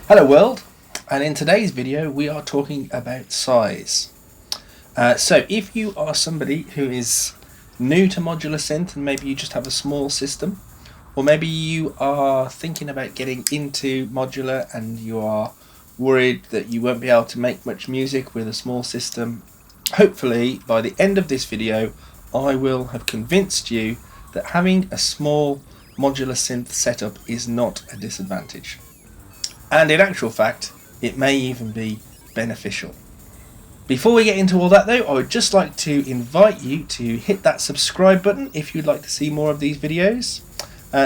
Hello world, and in today's video we are talking about size. So if you are somebody who is new to modular synth and maybe you just have a small system, or maybe you are thinking about getting into modular and you are worried that you won't be able to make much music with a small system, hopefully by the end of this video I will have convinced you that having a small modular synth setup is not a disadvantage. And in actual fact, it may even be beneficial. Before we get into all that though, I would just like to invite you to hit that subscribe button if you'd like to see more of these videos.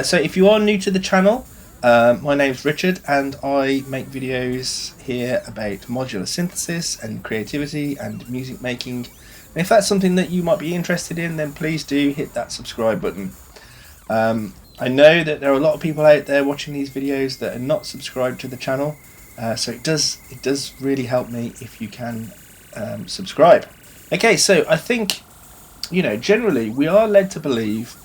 So if you are new to the channel, my name's Richard and I make videos here about modular synthesis and creativity and music making. And if that's something that you might be interested in, then please do hit that subscribe button. I know that there are a lot of people out there watching these videos that are not subscribed to the channel, so it does really help me if you can subscribe. Okay, so I think, generally we are led to believe,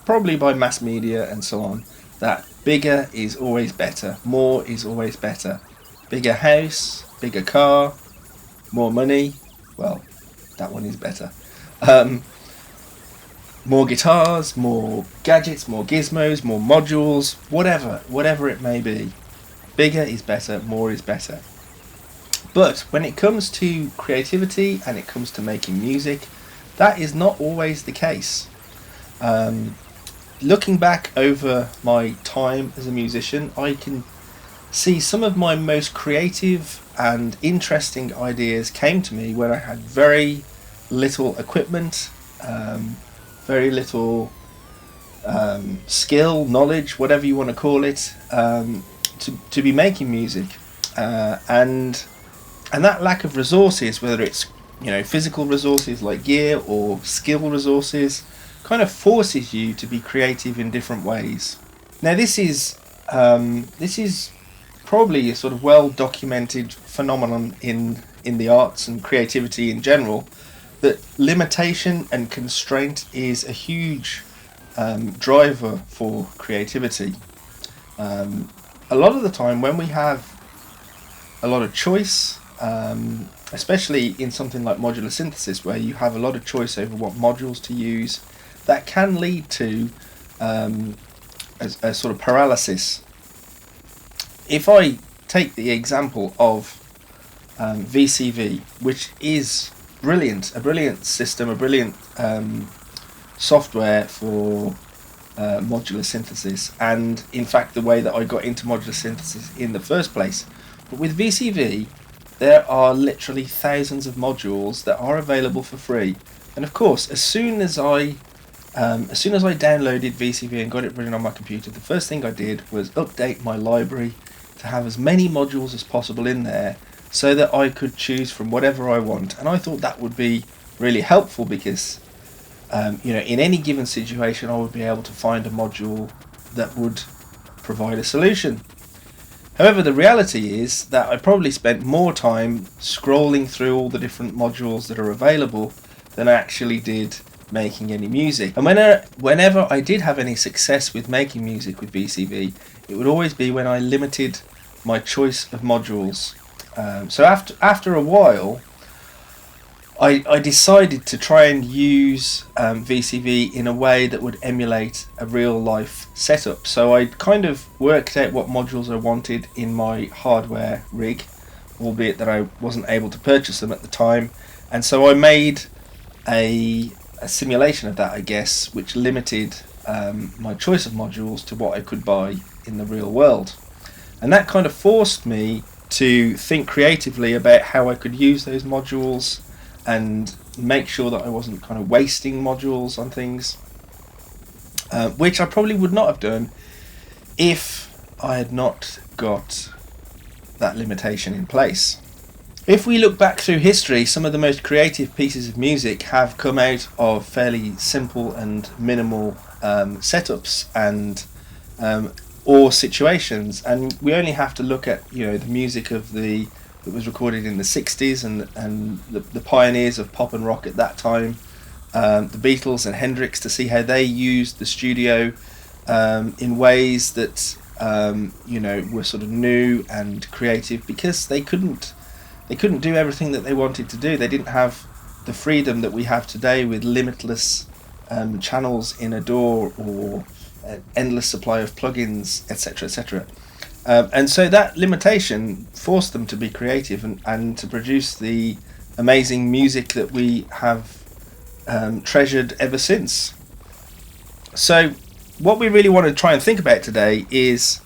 probably by mass media and so on, that bigger is always better, more is always better. Bigger house, bigger car, more money, well, that one is better. More guitars, more gadgets, more gizmos, more modules, whatever it may be. Bigger is better, more is better. But when it comes to creativity and it comes to making music, that is not always the case. Looking back over my time as a musician, I can see some of my most creative and interesting ideas came to me when I had very little equipment, very little skill, knowledge, whatever you want to call it, to be making music, and that lack of resources, whether it's physical resources like gear or skill resources, kind of forces you to be creative in different ways. Now this is probably a sort of well documented phenomenon in the arts and creativity in general, that limitation and constraint is a huge driver for creativity. A lot of the time when we have a lot of choice, especially in something like modular synthesis where you have a lot of choice over what modules to use, that can lead to a sort of paralysis. If I take the example of VCV, which is a brilliant system, a brilliant software for modular synthesis, and in fact the way that I got into modular synthesis in the first place. But with VCV there are literally thousands of modules that are available for free, and of course as soon as I downloaded VCV and got it running on my computer, the first thing I did was update my library to have as many modules as possible in there, so that I could choose from whatever I want. And I thought that would be really helpful because in any given situation I would be able to find a module that would provide a solution. However, the reality is that I probably spent more time scrolling through all the different modules that are available than I actually did making any music. And whenever I did have any success with making music with VCV, it would always be when I limited my choice of modules. So after a while, I decided to try and use VCV in a way that would emulate a real life setup. So I kind of worked out what modules I wanted in my hardware rig, albeit that I wasn't able to purchase them at the time. And so I made a simulation of that, I guess, which limited my choice of modules to what I could buy in the real world. And that kind of forced me to think creatively about how I could use those modules and make sure that I wasn't kind of wasting modules on things, which I probably would not have done if I had not got that limitation in place. If we look back through history, some of the most creative pieces of music have come out of fairly simple and minimal setups and or situations, and we only have to look at the music of that was recorded in the 60s and the pioneers of pop and rock at that time, the Beatles and Hendrix, to see how they used the studio in ways that were sort of new and creative because they couldn't do everything that they wanted to do. They didn't have the freedom that we have today with limitless channels in a DAW or an endless supply of plugins, etc., etc. And so that limitation forced them to be creative and to produce the amazing music that we have treasured ever since. So what we really want to try and think about today is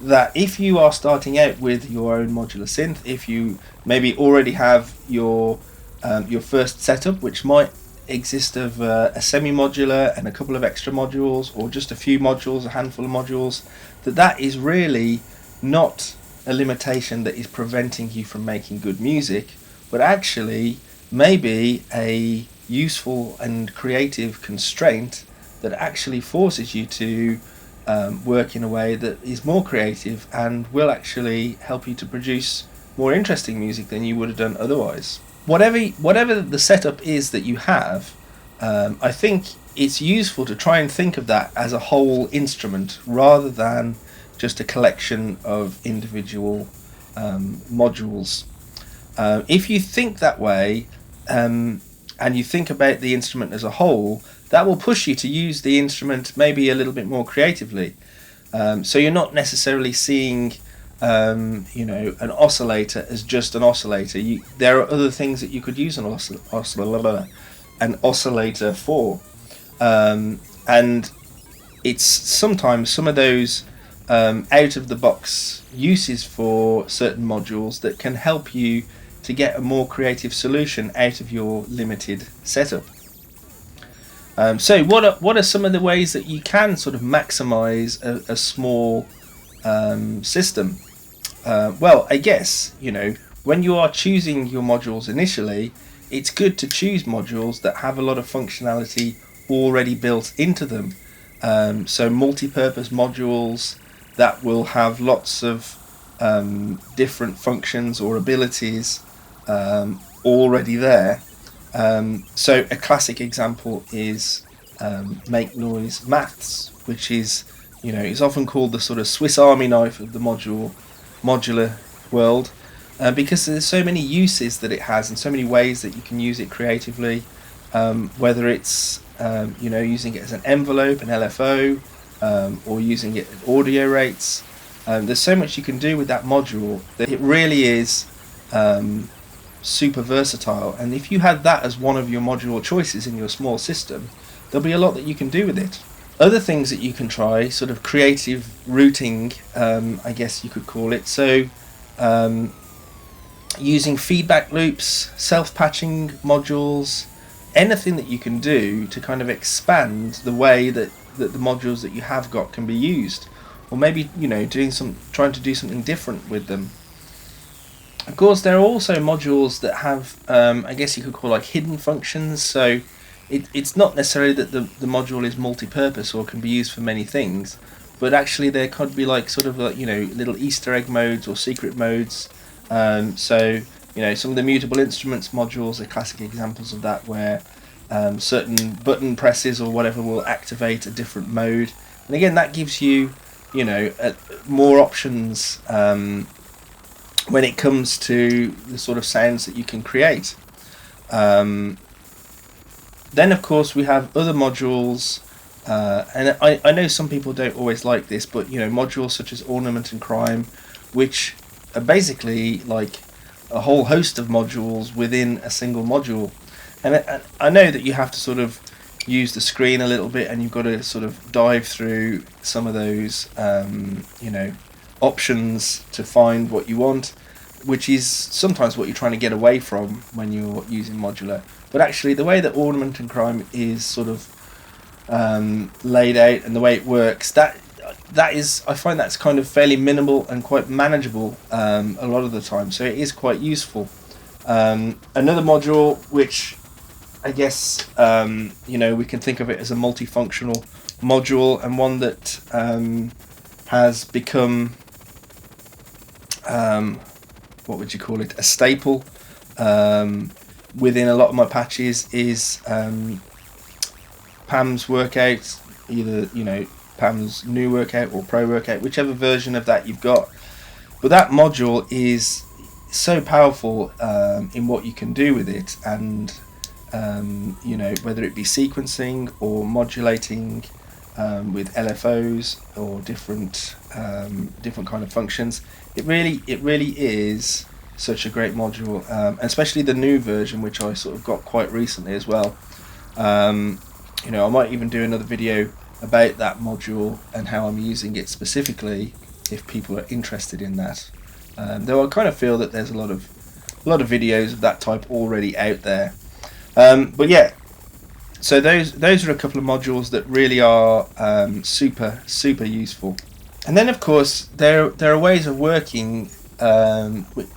that if you are starting out with your own modular synth, if you maybe already have your first setup, which might exist of a semi-modular and a couple of extra modules, or just a few modules, a handful of modules, that is really not a limitation that is preventing you from making good music, but actually maybe a useful and creative constraint that actually forces you to work in a way that is more creative and will actually help you to produce more interesting music than you would have done otherwise. Whatever the setup is that you have, I think it's useful to try and think of that as a whole instrument rather than just a collection of individual modules. If you think that way, and you think about the instrument as a whole, that will push you to use the instrument maybe a little bit more creatively. So you're not necessarily seeing an oscillator as just an oscillator. There are other things that you could use an oscillator for, and it's sometimes some of those out of the box uses for certain modules that can help you to get a more creative solution out of your limited setup. So what are some of the ways that you can sort of maximize a small system? Well, I guess, when you are choosing your modules initially, it's good to choose modules that have a lot of functionality already built into them. So multi-purpose modules that will have lots of different functions or abilities already there. So a classic example is Make Noise Maths, which is often called the sort of Swiss Army knife of the modular world, because there's so many uses that it has and so many ways that you can use it creatively, whether it's using it as an envelope, an LFO, or using it at audio rates. There's so much you can do with that module that it really is super versatile, and if you had that as one of your module choices in your small system, there'll be a lot that you can do with it. Other things that you can try, sort of creative routing, I guess you could call it, so using feedback loops, self-patching modules, anything that you can do to kind of expand the way that the modules that you have got can be used, or maybe trying to do something different with them. Of course, there are also modules that have, I guess you could call like hidden functions. So it's not necessarily that the module is multi-purpose or can be used for many things, but actually there could be like sort of little Easter egg modes or secret modes. So some of the mutable instruments modules are classic examples of that, where certain button presses or whatever will activate a different mode, and again that gives you more options when it comes to the sort of sounds that you can create. Then of course we have other modules, and I know some people don't always like this, but modules such as ornament and crime, which are basically like a whole host of modules within a single module. And I know that you have to sort of use the screen a little bit, and you've got to sort of dive through some of those options to find what you want, which is sometimes what you're trying to get away from when you're using modular. But actually the way that ornament and crime is sort of laid out and the way it works, that is, I find that's kind of fairly minimal and quite manageable a lot of the time, so it is quite useful. Another module which I guess we can think of it as a multifunctional module, and one that has become what would you call it, a staple within a lot of my patches, is Pam's workout, either Pam's new workout or pro workout, whichever version of that you've got. But that module is so powerful in what you can do with it, and you know, whether it be sequencing or modulating with LFOs or different kind of functions. It really is such a great module, especially the new version, which I sort of got quite recently as well. You know, I might even do another video about that module and how I'm using it specifically, if people are interested in that. Though I kind of feel that there's a lot of videos of that type already out there. But yeah, so those are a couple of modules that really are super useful. And then of course there are ways of working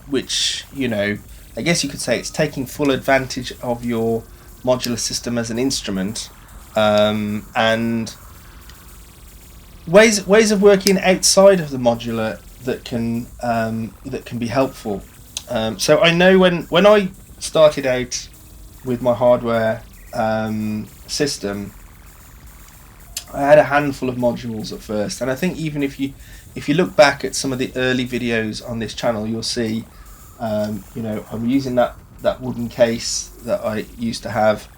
which, you know, I guess you could say it's taking full advantage of your modular system as an instrument, and ways of working outside of the modular that can be helpful. So I know when I started out with my hardware system, I had a handful of modules at first, and I think even if you look back at some of the early videos on this channel, you'll see, you know, I'm using that wooden case that I used to have,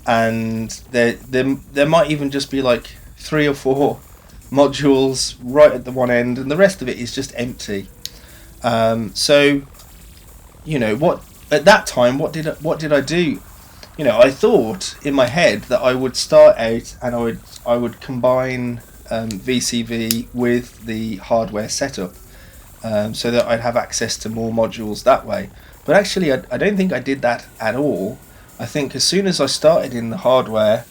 and there might even just be like 3 or 4 modules right at the one end, and the rest of it is just empty. So, you know, what at that time, what did I do? You know, I thought in my head that I would start out and I would combine VCV with the hardware setup, so that I'd have access to more modules that way. But actually, I don't think I did that at all. I think as soon as I started in the hardware,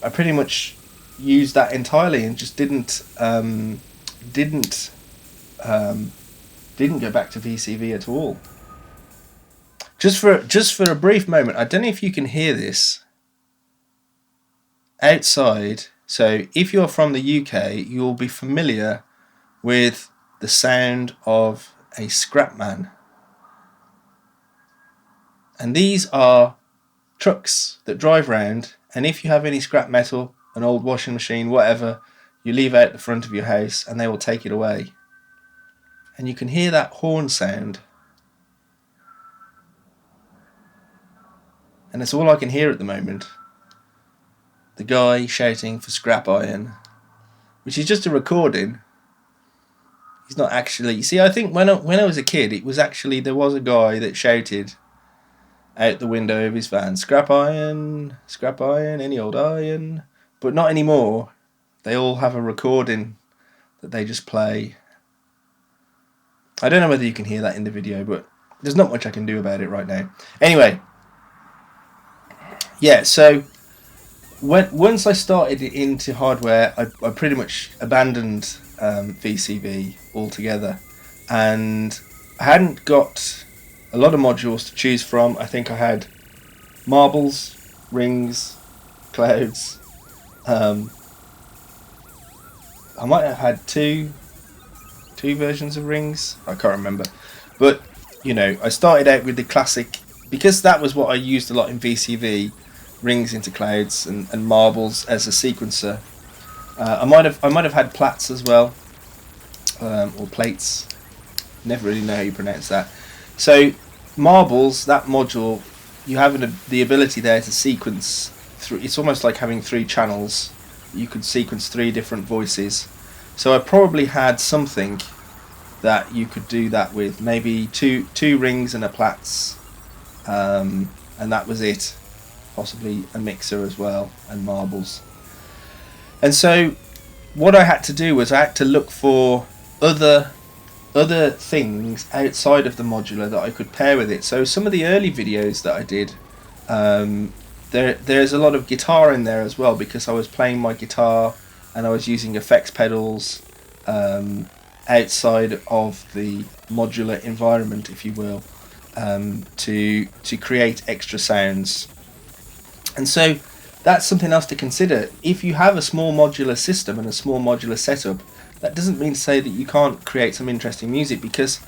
I pretty much used that entirely and just didn't go back to VCV at all. Just for a brief moment, I don't know if you can hear this outside. So if you're from the UK, you'll be familiar with the sound of a scrapman. And these are trucks that drive round, and if you have any scrap metal, an old washing machine, whatever, you leave out the front of your house and they will take it away. And you can hear that horn sound. And that's all I can hear at the moment. The guy shouting for scrap iron, which is just a recording. He's not actually... You see, I think when I was a kid, it was actually... There was a guy that shouted out the window of his van, scrap iron, any old iron. But not anymore. They all have a recording that they just play. I don't know whether you can hear that in the video, but there's not much I can do about it right now. Anyway, yeah, so once I started into hardware, I pretty much abandoned VCV altogether, and I hadn't got a lot of modules to choose from. I think I had marbles, rings, clouds. I might have had two versions of rings. I can't remember, but you know, I started out with the classic, because that was what I used a lot in VCV. Rings into clouds and marbles as a sequencer. I might have had plats as well, or plates. Never really know how you pronounce that. So marbles, that module, you have the ability there to sequence through. It's almost like having 3 channels. You could sequence 3 different voices. So I probably had something that you could do that with, maybe two rings and a plats, and that was it. Possibly a mixer as well, and marbles. And so what I had to do was I had to look for other things outside of the modular that I could pair with it. So some of the early videos that I did, there's a lot of guitar in there as well, because I was playing my guitar and I was using effects pedals outside of the modular environment, if you will, to create extra sounds. And so that's something else to consider. If you have a small modular system and a small modular setup, that doesn't mean to say that you can't create some interesting music, because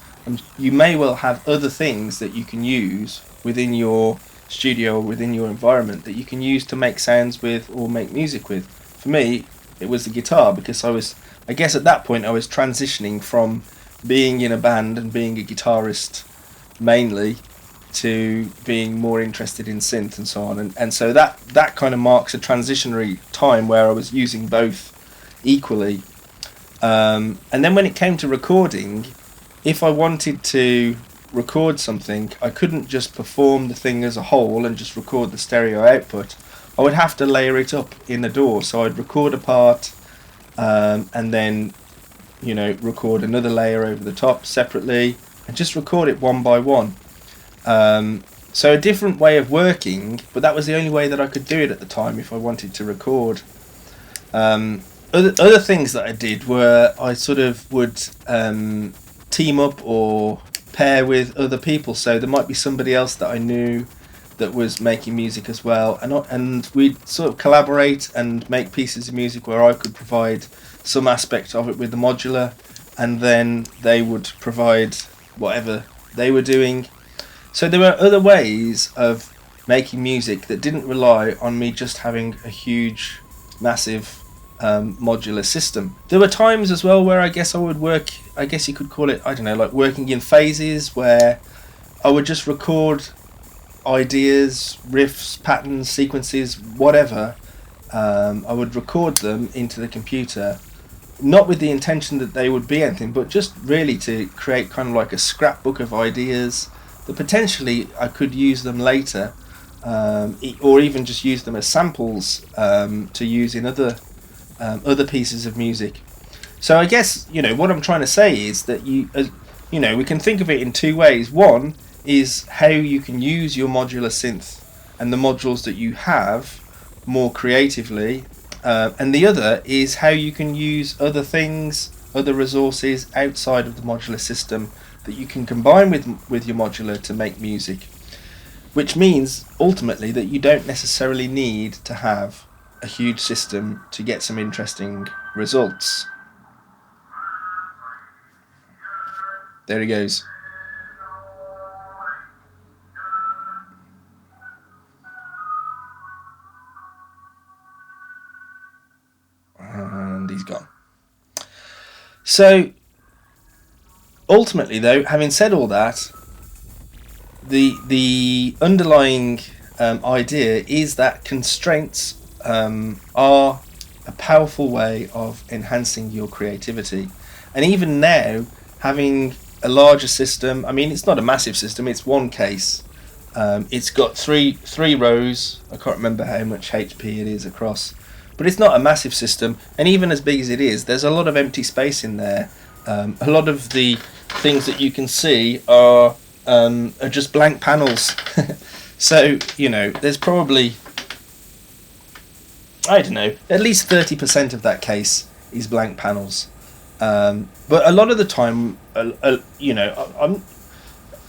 you may well have other things that you can use within your studio or within your environment that you can use to make sounds with or make music with. For me, it was the guitar, because I guess at that point I was transitioning from being in a band and being a guitarist mainly to being more interested in synth and so on, and so that kind of marks a transitionary time where I was using both equally. And then when it came to recording, if I wanted to record something, I couldn't just perform the thing as a whole and just record the stereo output. I would have to layer it up in the DAW. So I'd record a part, and then, record another layer over the top separately, and just record it one by one. So a different way of working, but that was the only way that I could do it at the time if I wanted to record. Other things that I did were I sort of would team up or pair with other people. So there might be somebody else that I knew that was making music as well, and we'd sort of collaborate and make pieces of music where I could provide some aspect of it with the modular, and then they would provide whatever they were doing. So there were other ways of making music that didn't rely on me just having a huge, massive modular system. There were times as well where I guess I would work, I guess you could call it, I don't know, like working in phases, where I would just record ideas, riffs, patterns, sequences, whatever. I would record them into the computer, not with the intention that they would be anything, but just really to create kind of like a scrapbook of ideas that potentially I could use them later, or even just use them as samples to use in other pieces of music. So I guess, what I'm trying to say is that we can think of it in two ways. One is how you can use your modular synth and the modules that you have more creatively, and the other is how you can use other things, other resources outside of the modular system that you can combine with your modular to make music, which means ultimately that you don't necessarily need to have a huge system to get some interesting results. There he goes. And he's gone. So ultimately, though, having said all that, the underlying idea is that constraints are a powerful way of enhancing your creativity. And even now, having a larger system, I mean, it's not a massive system, it's one case. It's got three rows. I can't remember how much HP it is across, but it's not a massive system. And even as big as it is, there's a lot of empty space in there. A lot of the things that you can see are just blank panels. So, there's probably, I don't know, at least 30% of that case is blank panels. But a lot of the time, I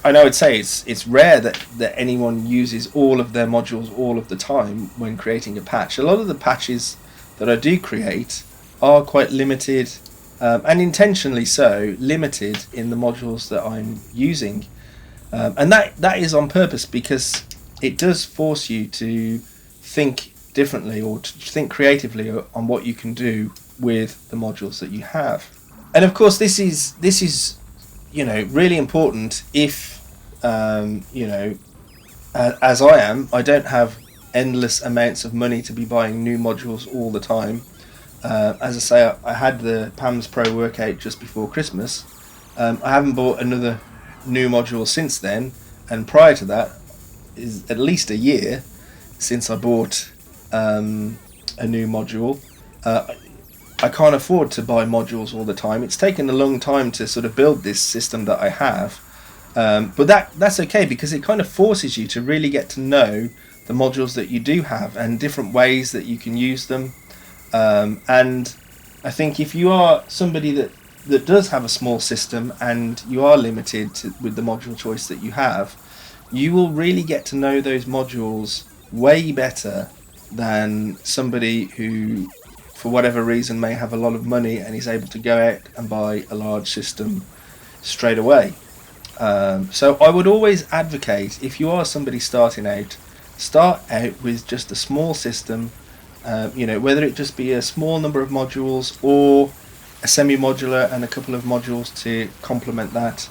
would say it's rare that anyone uses all of their modules all of the time when creating a patch. A lot of the patches that I do create are quite limited, and intentionally so, limited in the modules that I'm using. And that is on purpose, because it does force you to think differently or to think creatively on what you can do with the modules that you have. And of course, this is really important if as I am. I don't have endless amounts of money to be buying new modules all the time. As I say, I had the PAMS Pro workout just before Christmas. I haven't bought another new module since then, and prior to that is at least a year since I bought a new module. I can't afford to buy modules all the time. It's taken a long time to sort of build this system that I have, but that's okay, because it kind of forces you to really get to know the modules that you do have and different ways that you can use them. And I think if you are somebody that does have a small system and you are limited with the module choice that you have, you will really get to know those modules way better than somebody who, for whatever reason, may have a lot of money and is able to go out and buy a large system straight away. So I would always advocate, if you are somebody starting out, start out with just a small system, whether it just be a small number of modules or a semi-modular and a couple of modules to complement that.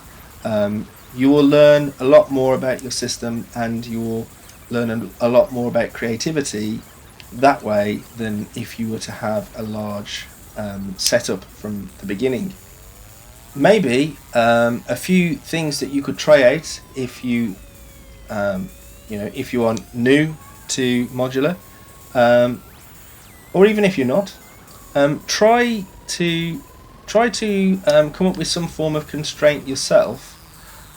You will learn a lot more about your system, and you will learn a lot more about creativity that way than if you were to have a large setup from the beginning. Maybe a few things that you could try out if you if you are new to modular, or even if you're not, try to come up with some form of constraint yourself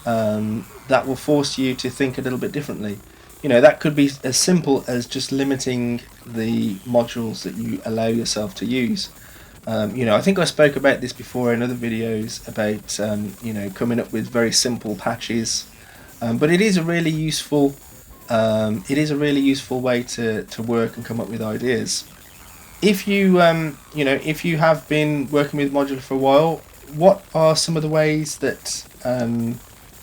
that will force you to think a little bit differently. That could be as simple as just limiting the modules that you allow yourself to use. I think I spoke about this before in other videos about coming up with very simple patches, but it is a really useful way to work and come up with ideas. If you if you have been working with Modular for a while, what are some of the ways that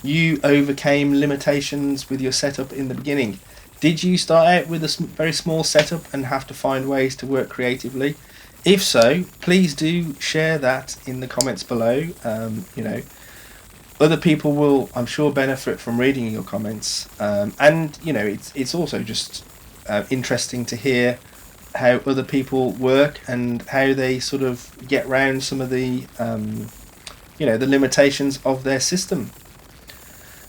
you overcame limitations with your setup in the beginning? Did you start out with a very small setup and have to find ways to work creatively? If so, please do share that in the comments below. Other people will, I'm sure, benefit from reading your comments, and it's also just interesting to hear how other people work and how they sort of get around some of the the limitations of their system.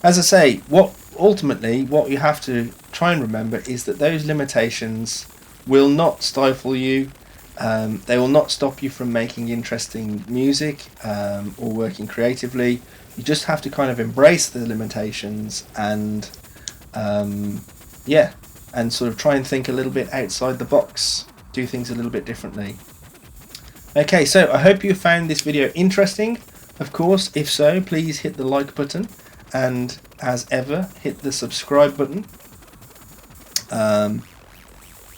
As I say, what you have to try and remember is that those limitations will not stifle you. They will not stop you from making interesting music or working creatively. You just have to kind of embrace the limitations and and sort of try and think a little bit outside the box, do things a little bit differently. Okay, so I hope you found this video interesting. Of course, if so, please hit the like button, and as ever, hit the subscribe button. I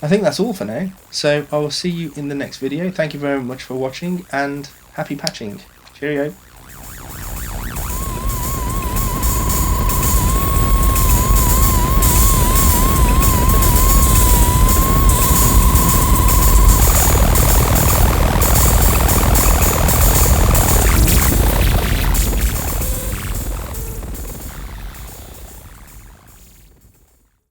think that's all for now, so I will see you in the next video. Thank you very much for watching, and happy patching. Cheerio.